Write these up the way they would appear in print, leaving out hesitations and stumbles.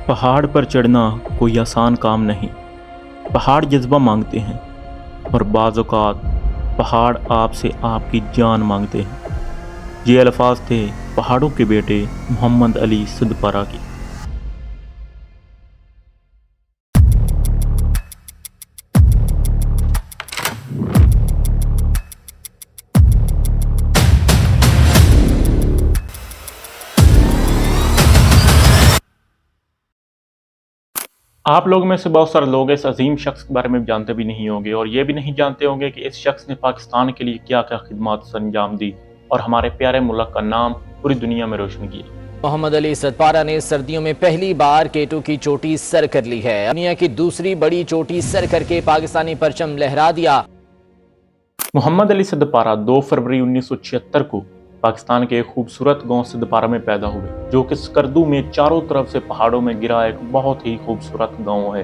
पहाड़ पर चढ़ना कोई आसान काम नहीं। पहाड़ जज्बा मांगते हैं और बाज़ औक़ात पहाड़ आपसे आपकी जान मांगते हैं। ये अल्फाज थे पहाड़ों के बेटे मोहम्मद अली सदपारा की। आप लोग में से बहुत सारे लोग इस अजीम शख्स के बारे में जानते भी नहीं होंगे और ये भी नहीं जानते होंगे कि इस शख्स ने पाकिस्तान के लिए क्या क्या खिदमत अंजाम दी और हमारे प्यारे मुल्क का नाम पूरी दुनिया में रोशन किया। मोहम्मद अली सदपारा ने सर्दियों में पहली बार K2 की चोटी सर कर ली है। दुनिया की दूसरी बड़ी चोटी सर करके पाकिस्तानी परचम लहरा दिया। मोहम्मद अली सदपारा 2 फरवरी 1976 को पाकिस्तान के एक खूबसूरत गांव सदपारा में पैदा हुए, जो कि स्कर्दू में चारों तरफ से पहाड़ों में गिरा एक बहुत ही खूबसूरत गांव है।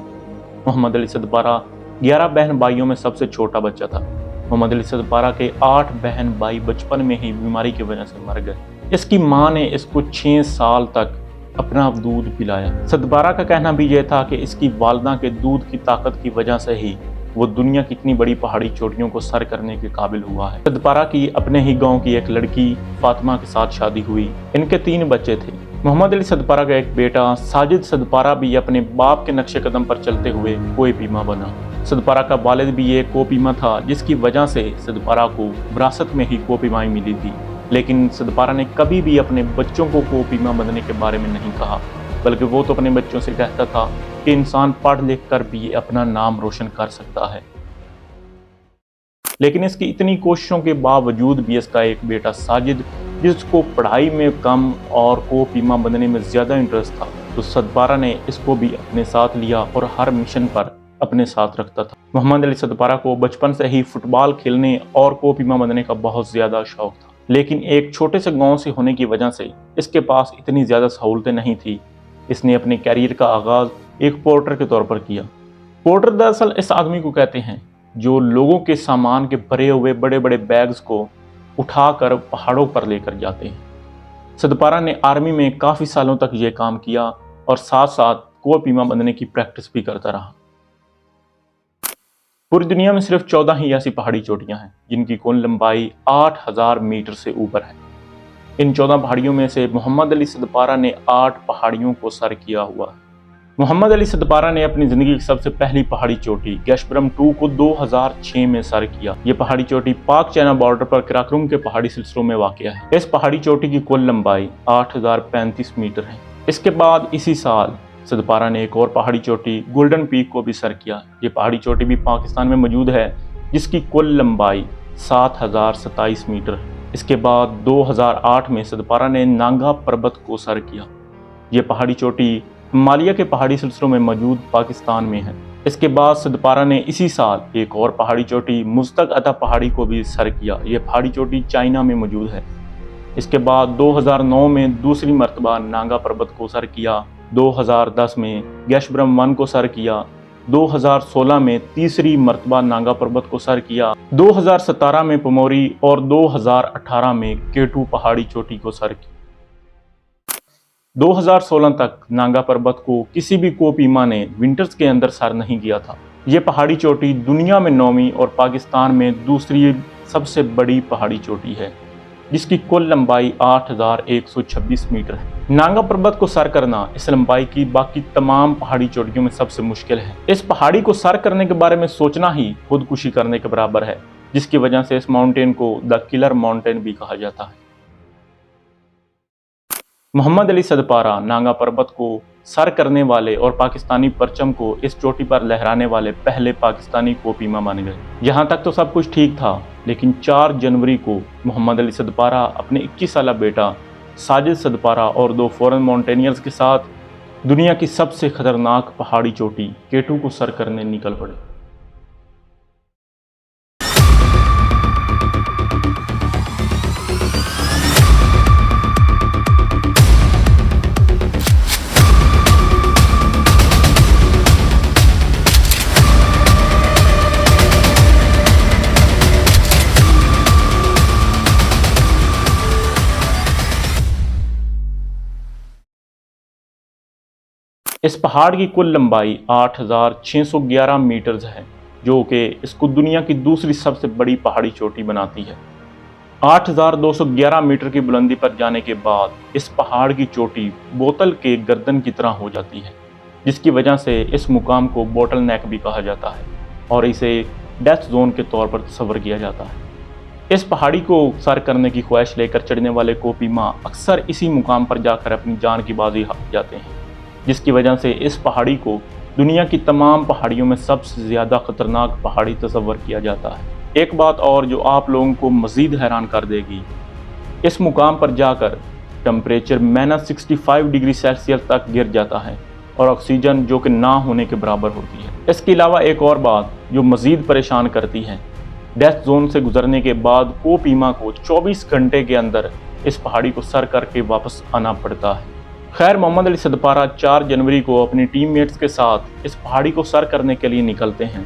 मोहम्मद अली सदपारा 11 बहन भाइयों में सबसे छोटा बच्चा था। मोहम्मद अली सदपारा के 8 बहन भाई बचपन में ही बीमारी की वजह से मर गए। इसकी मां ने इसको 6 साल तक अपना दूध पिलाया। सदपारा का कहना भी यह था कि इसकी वालदा के दूध की ताकत की वजह से ही वो दुनिया की इतनी बड़ी पहाड़ी चोटियों को सर करने के काबिल हुआ है। सदपारा की अपने ही गांव की एक लड़की फातिमा के साथ शादी हुई। इनके 3 बच्चे थे। मोहम्मद अली सदपारा का एक बेटा साजिद सदपारा भी अपने बाप के नक्शे कदम पर चलते हुए कोहीमा बना। सदपारा का वालिद भी एक कोहीमा था, जिसकी वजह से सदपारा को विरासत में ही कोहीमाई मिली थी। लेकिन सदपारा ने कभी भी अपने बच्चों को कोहीमा बनने के बारे में नहीं कहा, बल्कि वो तो अपने बच्चों से कहता था कि इंसान पढ़ लिख कर भी अपना नाम रोशन कर सकता है। लेकिन इसकी इतनी कोशिशों के बावजूद भी इसका एक बेटा साजिद, जिसको पढ़ाई में कम और कोहीमा बनने में ज्यादा इंटरेस्ट था, तो सदपारा ने इसको भी अपने साथ लिया और हर मिशन पर अपने साथ रखता था। मोहम्मद अली सदपारा को बचपन से ही फुटबॉल खेलने और कोहीमा बनने का बहुत ज्यादा शौक था, लेकिन एक छोटे से गांव से होने की वजह से इसके पास इतनी ज्यादा सहूलतें नहीं थी। इसने अपने कैरियर का आगाज एक पोर्टर के तौर पर किया। पोर्टर दरअसल इस आदमी को कहते हैं जो लोगों के सामान के भरे हुए बड़े बड़े बैग्स को उठाकर पहाड़ों पर लेकर जाते हैं। सदपारा ने आर्मी में काफी सालों तक यह काम किया और साथ साथ कोहीमा बनने की प्रैक्टिस भी करता रहा। पूरी दुनिया में सिर्फ 14 ही ऐसी पहाड़ी चोटियां हैं जिनकी कुल लंबाई 8000 मीटर से ऊपर है। इन 14 पहाड़ियों में से मोहम्मद अली सदपारा ने 8 पहाड़ियों को सर किया हुआ है। मोहम्मद अली सदपारा ने अपनी जिंदगी की सबसे पहली पहाड़ी चोटी गैशब्रम 2 को 2006 में सर किया। ये पहाड़ी चोटी पाक चाइना बॉर्डर पर कराकोरम के पहाड़ी सिलसिलों में वाक़ है। इस पहाड़ी चोटी की कुल लंबाई 8035 मीटर है। इसके बाद इसी साल सदपारा ने एक और पहाड़ी चोटी गोल्डन पीक को भी सर किया। ये पहाड़ी चोटी भी पाकिस्तान में मौजूद है, जिसकी कुल लंबाई 7027 मीटर है। इसके बाद 2008 में सदपारा ने नांगा पर्वत को सर किया। ये पहाड़ी चोटी हिमालय के पहाड़ी सिलसिलों में मौजूद पाकिस्तान में है। इसके बाद सदपारा ने इसी साल एक और पहाड़ी चोटी मुस्तक अता पहाड़ी को भी सर किया। यह पहाड़ी चोटी चाइना में मौजूद है। इसके बाद 2009 में दूसरी मरतबा नांगा पर्वत को सर किया। 2010 में गैशब्रम 1 को सर किया। 2016 में तीसरी मरतबा नांगा पर्वत को सर किया। 2017 में पमोरी और 2018 में K2 पहाड़ी चोटी को सर किया। 2016 तक नांगा पर्वत को किसी भी कोहीमा ने विंटर्स के अंदर सर नहीं किया था। यह पहाड़ी चोटी दुनिया में 9वीं और पाकिस्तान में दूसरी सबसे बड़ी पहाड़ी चोटी है, जिसकी कुल लंबाई 8126 मीटर है। नांगा पर्वत को सर करना इस लंबाई की बाकी तमाम पहाड़ी चोटियों में सबसे मुश्किल है। इस पहाड़ी को सर करने के बारे में सोचना ही खुदकुशी करने के बराबर है, जिसकी वजह से इस माउंटेन को द किलर माउंटेन भी कहा जाता है। मोहम्मद अली सदपारा नांगा पर्वत को सर करने वाले और पाकिस्तानी परचम को इस चोटी पर लहराने वाले पहले पाकिस्तानी कोहीमा बन गए। यहाँ तक तो सब कुछ ठीक था, लेकिन 4 जनवरी को मोहम्मद अली सदपारा अपने 21 साला बेटा साजिद सदपारा और 2 फॉरेन माउंटेनियर्स के साथ दुनिया की सबसे खतरनाक पहाड़ी चोटी K2 को सर करने निकल पड़े। इस पहाड़ की कुल लंबाई 8,611 मीटर्स है, जो कि इसको दुनिया की दूसरी सबसे बड़ी पहाड़ी चोटी बनाती है। 8,211 मीटर की बुलंदी पर जाने के बाद इस पहाड़ की चोटी बोतल के गर्दन की तरह हो जाती है, जिसकी वजह से इस मुकाम को बोटल नेक भी कहा जाता है और इसे डेथ जोन के तौर पर तस्वर किया जाता है। इस पहाड़ी को सर करने की ख्वाहिश लेकर चढ़ने वाले कोपी माँ अक्सर इसी मुकाम पर जाकर अपनी जान की बाजी हार जाते हैं, जिसकी वजह से इस पहाड़ी को दुनिया की तमाम पहाड़ियों में सबसे ज़्यादा खतरनाक पहाड़ी तस्वर किया जाता है। एक बात और जो आप लोगों को मज़ीद हैरान कर देगी, इस मुकाम पर जाकर टेम्परेचर -65 डिग्री सेल्सियस तक गिर जाता है और ऑक्सीजन जो कि ना होने के बराबर होती है। इसके अलावा एक और बात जो मज़ीद परेशान करती है, डेथ जोन से गुजरने के बाद कोपीमा को 24 घंटे के अंदर इस पहाड़ी को सर करके वापस आना पड़ता है। खैर, मोहम्मद अली सदपारा 4 जनवरी को अपनी टीममेट्स के साथ इस पहाड़ी को सर करने के लिए निकलते हैं,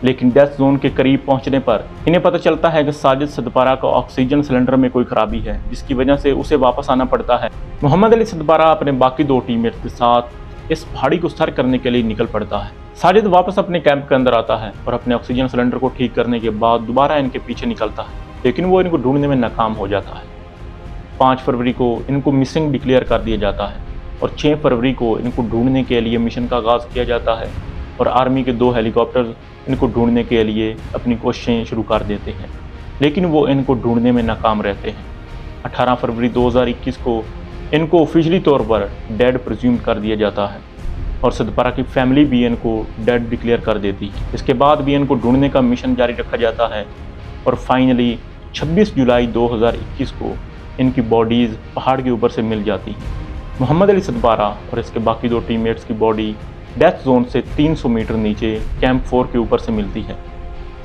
लेकिन डेथ जोन के करीब पहुंचने पर इन्हें पता चलता है कि साजिद सदपारा का ऑक्सीजन सिलेंडर में कोई खराबी है, जिसकी वजह से उसे वापस आना पड़ता है। मोहम्मद अली सदपारा अपने बाकी 2 टीममेट्स के साथ इस पहाड़ी को सर करने के लिए निकल पड़ता है। साजिद वापस अपने कैंप के अंदर आता है और अपने ऑक्सीजन सिलेंडर को ठीक करने के बाद दोबारा इनके पीछे निकलता है, लेकिन वो इनको ढूंढने में नाकाम हो जाता है। 5 फरवरी को इनको मिसिंग डिक्लेयर कर दिया जाता है और 6 फरवरी को इनको ढूंढने के लिए मिशन का आगाज़ किया जाता है और आर्मी के 2 हेलीकॉप्टर इनको ढूंढने के लिए अपनी कोशिशें शुरू कर देते हैं, लेकिन वो इनको ढूंढने में नाकाम रहते हैं। 18 फरवरी 2021 को इनको ऑफिशियली तौर पर डेड प्रिज्यूम कर दिया जाता है और सदपारा की फैमिली भी इनको डेड डिक्लेयर कर देती है। इसके बाद भी इनको ढूंढने का मिशन जारी रखा जाता है और फाइनली 26 जुलाई 2021 को इनकी बॉडीज़ पहाड़ के ऊपर से मिल जाती हैं। मोहम्मद अली सदपारा और इसके बाकी 2 टीममेट्स की बॉडी डेथ जोन से 300 मीटर नीचे कैंप 4 के ऊपर से मिलती है।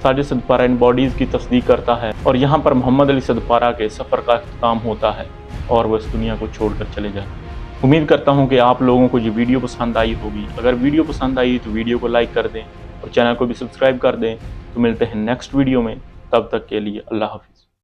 साजिद सदपारा इन बॉडीज़ की तस्दीक करता है और यहाँ पर मोहम्मद अली सदपारा के सफ़र का इख्तिताम होता है और वह इस दुनिया को छोड़कर चले जाते हैं। उम्मीद करता हूँ कि आप लोगों को ये वीडियो पसंद आई होगी। अगर वीडियो पसंद आई तो वीडियो को लाइक कर दें और चैनल को भी सब्सक्राइब कर दें। तो मिलते हैं नेक्स्ट वीडियो में, तब तक के लिए अल्लाह हाफिज़।